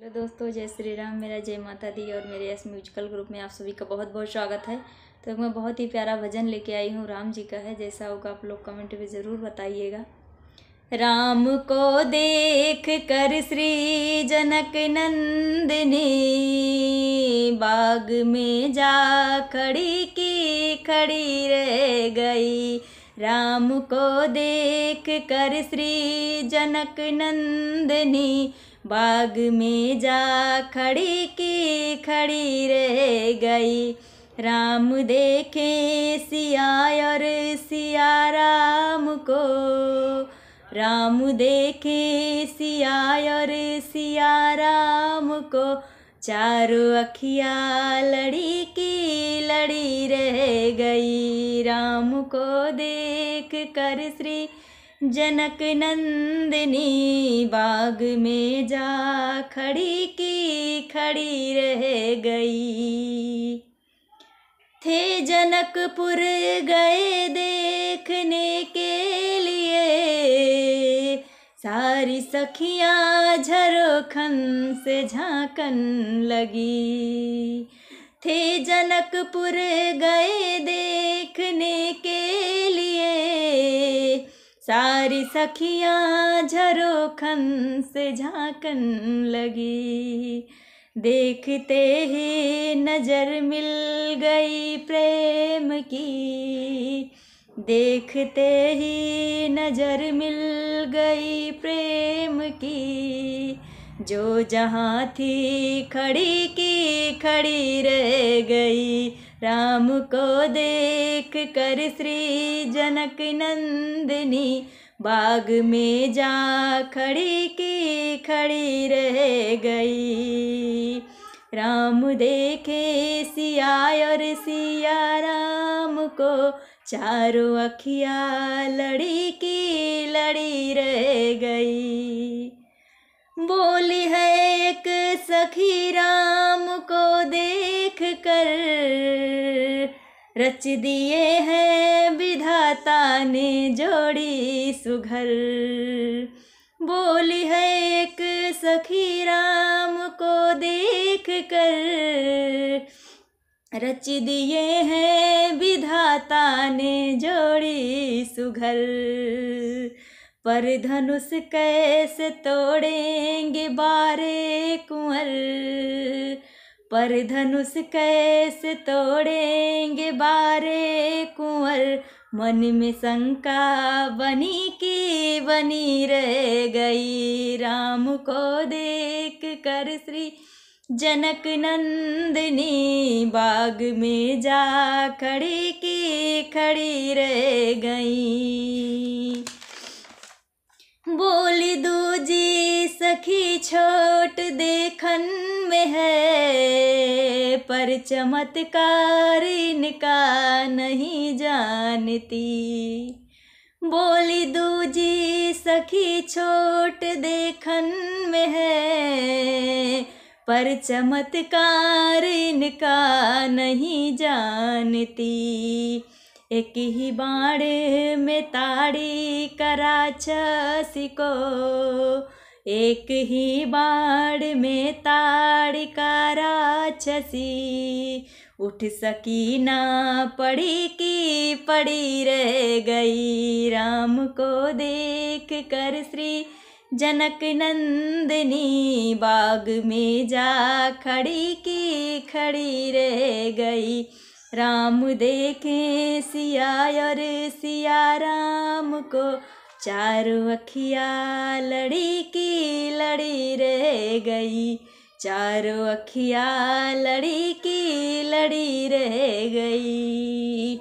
Hello दोस्तों, जय श्री राम। मेरा जय माता दी और मेरे एस म्यूजिकल ग्रुप में आप सभी का बहुत बहुत स्वागत है। तो मैं बहुत ही प्यारा भजन लेके आई हूँ, राम जी का है। जैसा होगा आप लोग कमेंट में ज़रूर बताइएगा। राम को देख कर श्री जनक नंदिनी बाग में जा खड़ी की खड़ी रह गई। राम को देख कर श्री जनक नंदिनी बाग में जा खड़ी की खड़ी रह गई। राम देखे सिया और सिया राम को, राम देखे सिया और सिया राम को, चारों अखिया लड़ी की लड़ी रह गई। राम को देख कर श्री जनक नंदिनी बाग में जा खड़ी की खड़ी रह गई। थे जनकपुर गए देखने के लिए, सारी सखियां झरोखन से झांकन लगी। थे जनकपुर गए देखने के लिए, सारी सखियां झरोखन से झांकन लगी। देखते ही नजर मिल गई प्रेम की, देखते ही नजर मिल गई प्रेम की। जो जहाँ थी खड़ी की खड़ी रह गई। राम को देख कर श्री जनक नंदिनी बाग में जा खड़ी की खड़ी रह गई। राम देखे सिया और सिया राम को, चारों अखिया लड़ी की लड़ी रह गई। बोली है एक सखी राम को देख कर, रच दिए हैं विधाता ने जोड़ी सुघर। बोली है एक सखी राम को देख कर, रच दिए हैं विधाता ने जोड़ी सुघर। पर धनुष कैसे तोड़ेंगे बारे कुंवर, पर धनुष कैसे तोड़ेंगे बारे कुंवर। मन में शंका बनी की बनी रह गई। राम को देख कर श्री जनक नंदिनी बाग में जा खड़ी की खड़ी रह गई। बोली दूजी सखी छोट देखन में है, पर चमत्कार इनका नहीं जानती। बोली दूजी सखी छोट देखन में है, पर चमत्कार इनका नहीं जानती। एक ही बाण में ताड़ी कराक्षसी को, एक ही बाण में ताड़ी कराक्षसी। उठ सकी ना पड़ी की पड़ी रह गई। राम को देख कर श्री जनक नंदिनी बाग में जा खड़ी की खड़ी रह गई। राम देखे सिया और सिया राम को, चारों अखिया लड़ी की लड़ी रह गई। चारों अखिया लड़ी की लड़ी रह गई।